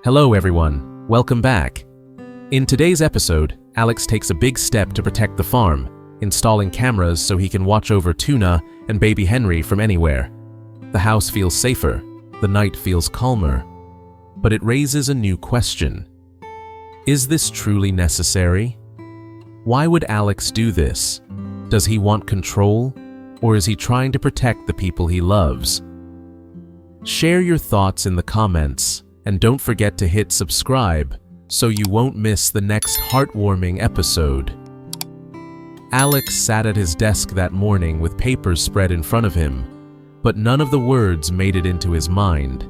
Hello everyone, welcome back. In today's episode, Alex takes a big step to protect the farm, installing cameras so he can watch over Tuna and baby Henry from anywhere. The house feels safer, the night feels calmer, but it raises a new question. Is this truly necessary? Why would Alex do this? Does he want control, or is he trying to protect the people he loves? Share your thoughts in the comments, and don't forget to hit subscribe so you won't miss the next heartwarming episode. Alex sat at his desk that morning with papers spread in front of him, but none of the words made it into his mind.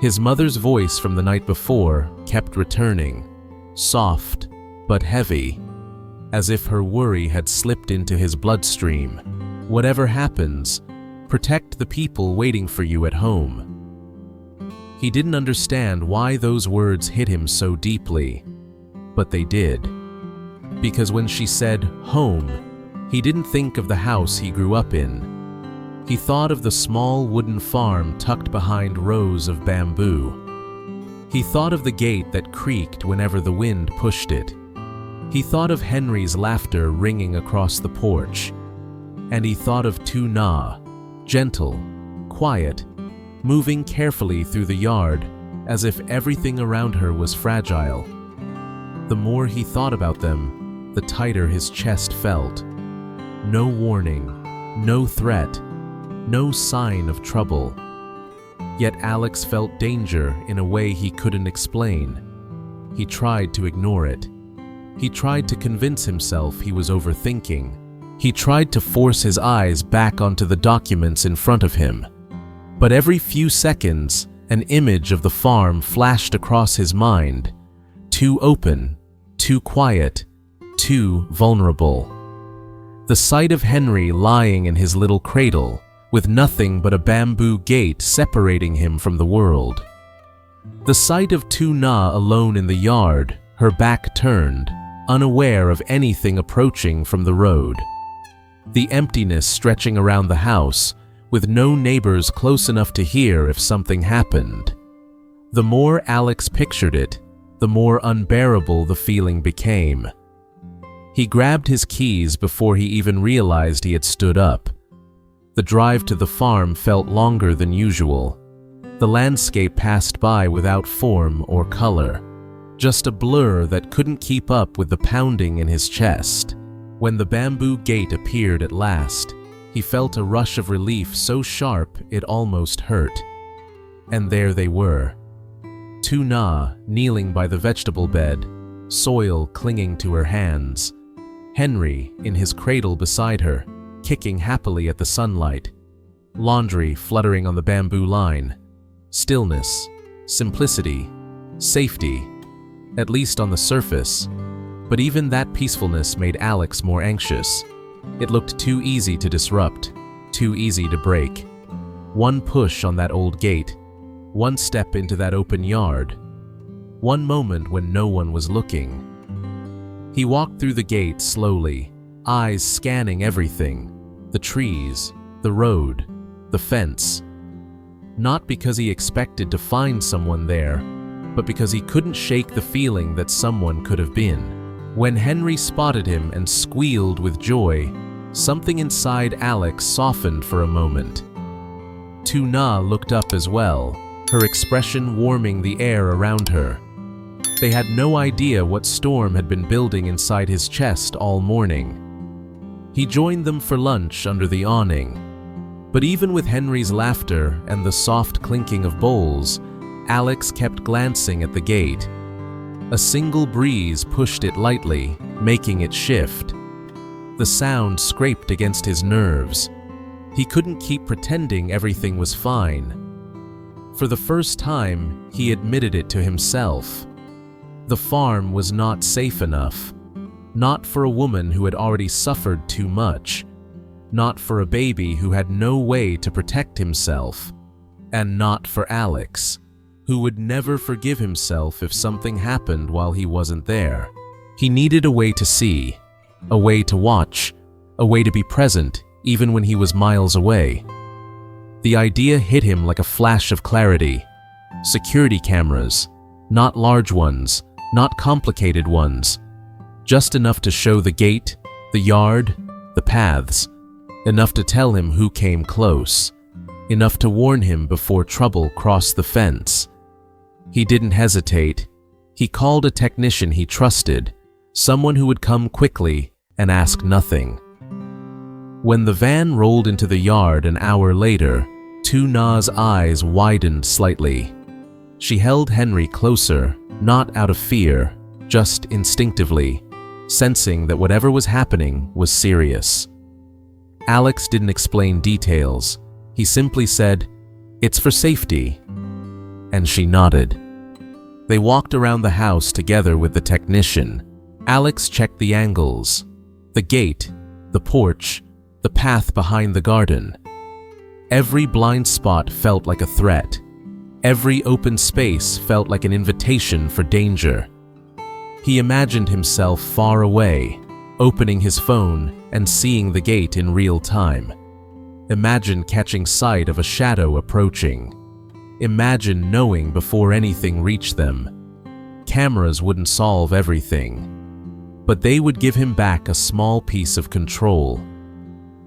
His mother's voice from the night before kept returning, soft but heavy, as if her worry had slipped into his bloodstream. Whatever happens, protect the people waiting for you at home. He didn't understand why those words hit him so deeply, but they did. Because when she said home, he didn't think of the house he grew up in. He thought of the small wooden farm tucked behind rows of bamboo. He thought of the gate that creaked whenever the wind pushed it. He thought of Henry's laughter ringing across the porch. And he thought of Tuna, gentle, quiet, moving carefully through the yard as if everything around her was fragile. The more he thought about them, the tighter his chest felt. No warning, no threat, no sign of trouble. Yet Alex felt danger in a way he couldn't explain. He tried to ignore it. He tried to convince himself he was overthinking. He tried to force his eyes back onto the documents in front of him. But every few seconds, an image of the farm flashed across his mind. Too open, too quiet, too vulnerable. The sight of Henry lying in his little cradle, with nothing but a bamboo gate separating him from the world. The sight of Tuna alone in the yard, her back turned, unaware of anything approaching from the road. The emptiness stretching around the house, with no neighbors close enough to hear if something happened. The more Alex pictured it, the more unbearable the feeling became. He grabbed his keys before he even realized he had stood up. The drive to the farm felt longer than usual. The landscape passed by without form or color, just a blur that couldn't keep up with the pounding in his chest. When the bamboo gate appeared at last, he felt a rush of relief so sharp it almost hurt. And there they were. Tuna kneeling by the vegetable bed, soil clinging to her hands. Henry in his cradle beside her, kicking happily at the sunlight. Laundry fluttering on the bamboo line. Stillness, simplicity, safety, at least on the surface. But even that peacefulness made Alex more anxious. It looked too easy to disrupt, too easy to break. One push on that old gate, one step into that open yard, one moment when no one was looking. He walked through the gate slowly, eyes scanning everything, the trees, the road, the fence. Not because he expected to find someone there, but because he couldn't shake the feeling that someone could have been. When Henry spotted him and squealed with joy, something inside Alex softened for a moment. Tuna looked up as well, her expression warming the air around her. They had no idea what storm had been building inside his chest all morning. He joined them for lunch under the awning. But even with Henry's laughter and the soft clinking of bowls, Alex kept glancing at the gate. A single breeze pushed it lightly, making it shift. The sound scraped against his nerves. He couldn't keep pretending everything was fine. For the first time, he admitted it to himself. The farm was not safe enough. Not for a woman who had already suffered too much. Not for a baby who had no way to protect himself. And not for Alex, who would never forgive himself if something happened while he wasn't there. He needed a way to see, a way to watch, a way to be present even when he was miles away. The idea hit him like a flash of clarity. Security cameras, Not large ones, not complicated ones. Just enough to show the gate, the yard, the paths. Enough to tell him who came close. Enough to warn him before trouble crossed the fence. He didn't hesitate. He called a technician he trusted, someone who would come quickly and ask nothing. When the van rolled into the yard an hour later, Lytuna's eyes widened slightly. She held Henry closer, not out of fear, just instinctively, sensing that whatever was happening was serious. Alex didn't explain details. He simply said, "It's for safety." And she nodded. They walked around the house together with the technician. Alex checked the angles, the gate, the porch, the path behind the garden. Every blind spot felt like a threat. Every open space felt like an invitation for danger. He imagined himself far away, opening his phone and seeing the gate in real time. Imagine catching sight of a shadow approaching. Imagine knowing before anything reached them. Cameras wouldn't solve everything, but they would give him back a small piece of control.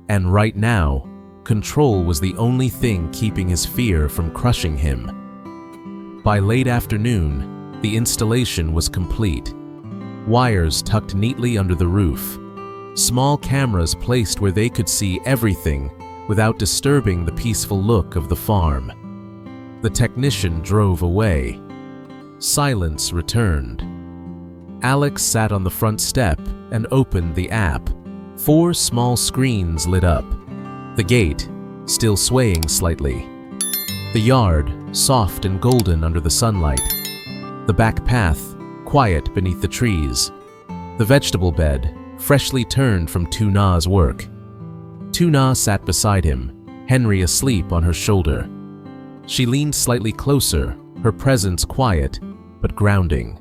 And right now, control was the only thing keeping his fear from crushing him. By late afternoon, the installation was complete. Wires tucked neatly under the roof. Small cameras placed where they could see everything without disturbing the peaceful look of the farm. The technician drove away. Silence returned. Alex sat on the front step and opened the app. 4 small screens lit up. The gate, still swaying slightly. The yard, soft and golden under the sunlight. The back path, quiet beneath the trees. The vegetable bed, freshly turned from Lytuna's work. Lytuna sat beside him, Henry asleep on her shoulder. She leaned slightly closer, her presence quiet, but grounding.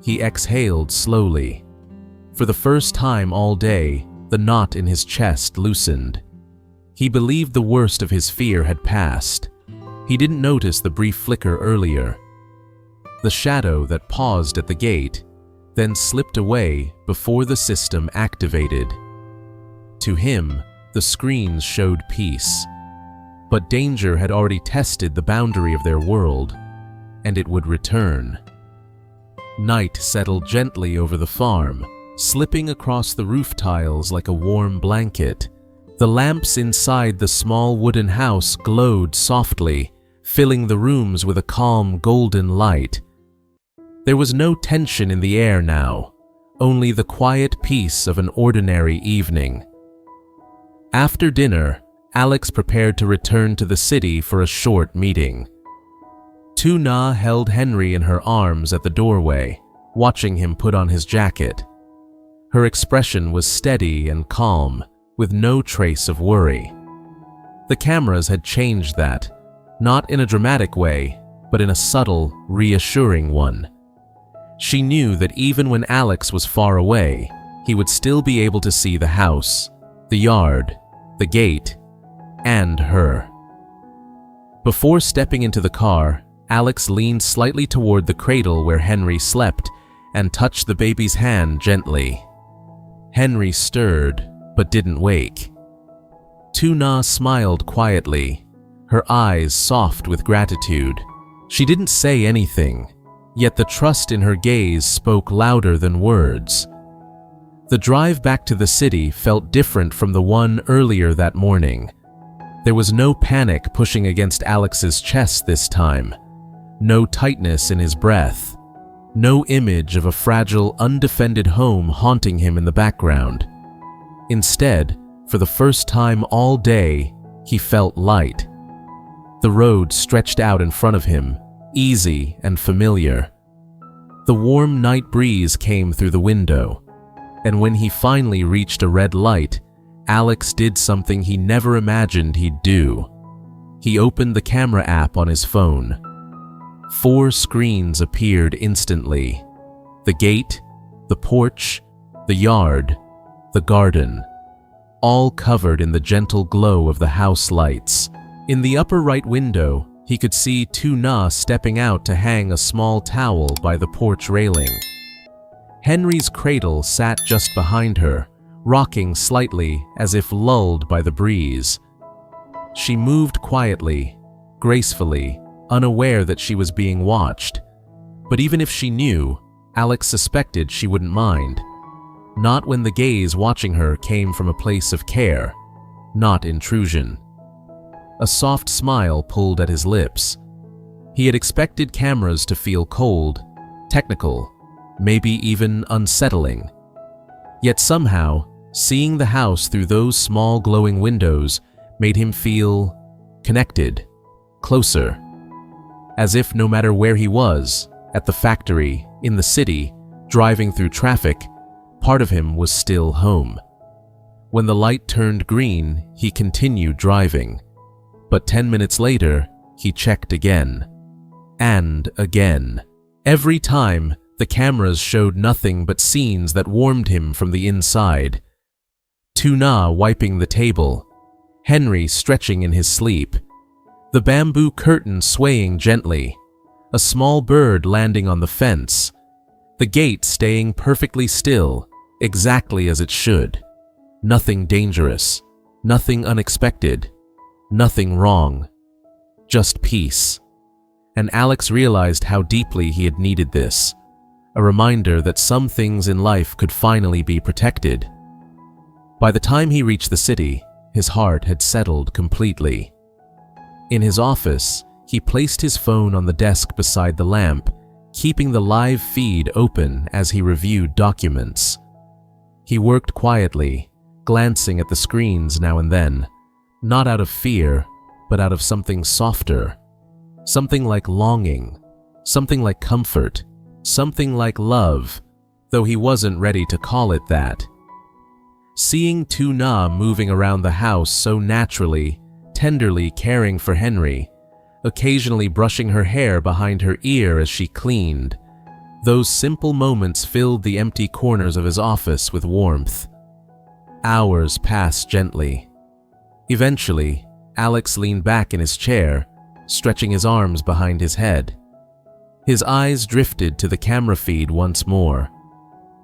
He exhaled slowly. For the first time all day, the knot in his chest loosened. He believed the worst of his fear had passed. He didn't notice the brief flicker earlier. The shadow that paused at the gate, then slipped away before the system activated. To him, the screens showed peace. But danger had already tested the boundary of their world, and it would return. Night settled gently over the farm, slipping across the roof tiles like a warm blanket. The lamps inside the small wooden house glowed softly, filling the rooms with a calm golden light. There was no tension in the air now, only the quiet peace of an ordinary evening. After dinner, Alex prepared to return to the city for a short meeting. Lytuna held Henry in her arms at the doorway, watching him put on his jacket. Her expression was steady and calm, with no trace of worry. The cameras had changed that, not in a dramatic way, but in a subtle, reassuring one. She knew that even when Alex was far away, he would still be able to see the house, the yard, the gate, and her. Before stepping into the car, Alex leaned slightly toward the cradle where Henry slept and touched the baby's hand gently. Henry stirred, but didn't wake. Lytuna smiled quietly, her eyes soft with gratitude. She didn't say anything, yet the trust in her gaze spoke louder than words. The drive back to the city felt different from the one earlier that morning. There was no panic pushing against Alex's chest this time, no tightness in his breath, no image of a fragile, undefended home haunting him in the background. Instead, for the first time all day, he felt light. The road stretched out in front of him, easy and familiar. The warm night breeze came through the window, and when he finally reached a red light, Alex did something he never imagined he'd do. He opened the camera app on his phone. 4 screens appeared instantly. The gate, the porch, the yard, the garden, all covered in the gentle glow of the house lights. In the upper right window, he could see Lytuna stepping out to hang a small towel by the porch railing. Henry's cradle sat just behind her, rocking slightly as if lulled by the breeze. She moved quietly, gracefully, unaware that she was being watched. But even if she knew, Alex suspected she wouldn't mind. Not when the gaze watching her came from a place of care, not intrusion. A soft smile pulled at his lips. He had expected cameras to feel cold, technical, maybe even unsettling. Yet somehow, seeing the house through those small glowing windows made him feel connected, closer. As if no matter where he was, at the factory, in the city, driving through traffic, part of him was still home. When the light turned green, he continued driving. But 10 minutes later, he checked again. And again. Every time, the cameras showed nothing but scenes that warmed him from the inside. Lytuna wiping the table, Henry stretching in his sleep, the bamboo curtain swaying gently, a small bird landing on the fence, the gate staying perfectly still, exactly as it should. Nothing dangerous, nothing unexpected, nothing wrong, just peace. And Alex realized how deeply he had needed this, a reminder that some things in life could finally be protected. By the time he reached the city, his heart had settled completely. In his office, he placed his phone on the desk beside the lamp, keeping the live feed open as he reviewed documents. He worked quietly, glancing at the screens now and then, not out of fear, but out of something softer, something like longing, something like comfort, something like love, though he wasn't ready to call it that. Seeing Lytuna moving around the house so naturally, tenderly caring for Henry, occasionally brushing her hair behind her ear as she cleaned, those simple moments filled the empty corners of his office with warmth. Hours passed gently. Eventually, Alex leaned back in his chair, stretching his arms behind his head. His eyes drifted to the camera feed once more.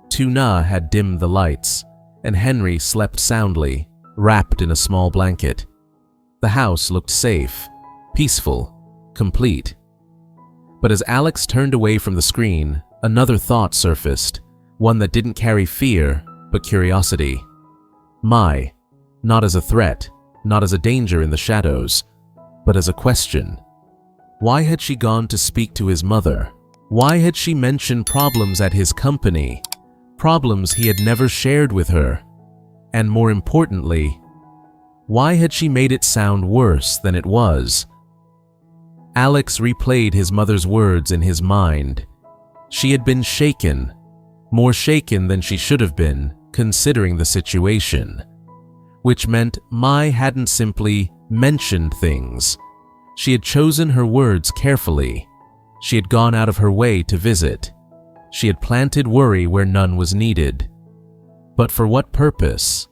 Lytuna had dimmed the lights, and Henry slept soundly, wrapped in a small blanket. The house looked safe, peaceful, complete. But as Alex turned away from the screen, another thought surfaced, one that didn't carry fear, but curiosity. Not as a threat, not as a danger in the shadows, but as a question. Why had she gone to speak to his mother? Why had she mentioned problems at his company, problems he had never shared with her? And more importantly, why had she made it sound worse than it was? Alex replayed his mother's words in his mind. She had been shaken, more shaken than she should have been, considering the situation. Which meant Mai hadn't simply mentioned things. She had chosen her words carefully. She had gone out of her way to visit. She had planted worry where none was needed. But for what purpose?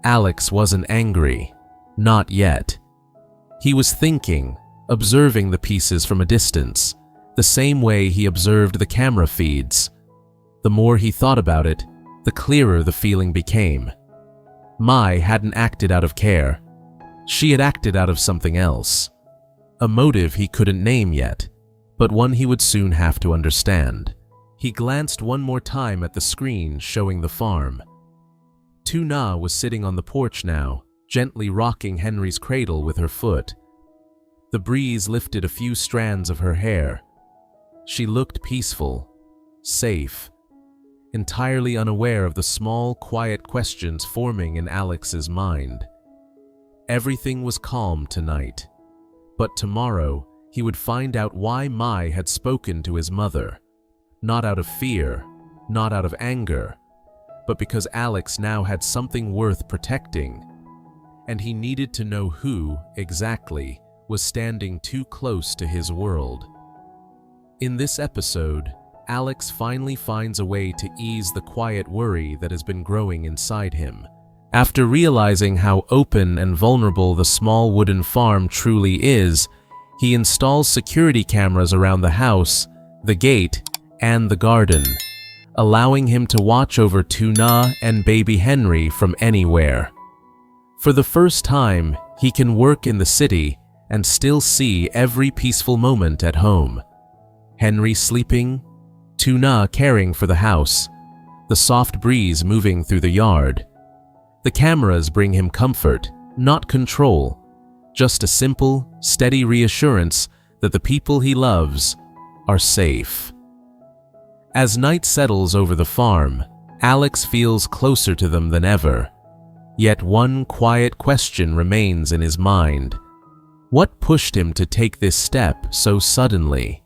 Alex wasn't angry. Not yet. He was thinking, observing the pieces from a distance, the same way he observed the camera feeds. The more he thought about it, the clearer the feeling became. Mai hadn't acted out of care. She had acted out of something else. A motive he couldn't name yet, but one he would soon have to understand. He glanced one more time at the screen showing the farm. Lytuna was sitting on the porch now, gently rocking Henry's cradle with her foot. The breeze lifted a few strands of her hair. She looked peaceful, safe, entirely unaware of the small, quiet questions forming in Alex's mind. Everything was calm tonight, but tomorrow he would find out why Mai had spoken to his mother, not out of fear, not out of anger, but because Alex now had something worth protecting, and he needed to know who, exactly, was standing too close to his world. In this episode, Alex finally finds a way to ease the quiet worry that has been growing inside him. After realizing how open and vulnerable the small wooden farm truly is, he installs security cameras around the house, the gate, and the garden, allowing him to watch over Tuna and baby Henry from anywhere. For the first time, he can work in the city and still see every peaceful moment at home. Henry sleeping, Tuna caring for the house, the soft breeze moving through the yard. The cameras bring him comfort, not control, just a simple, steady reassurance that the people he loves are safe. As night settles over the farm, Alex feels closer to them than ever. Yet one quiet question remains in his mind. What pushed him to take this step so suddenly?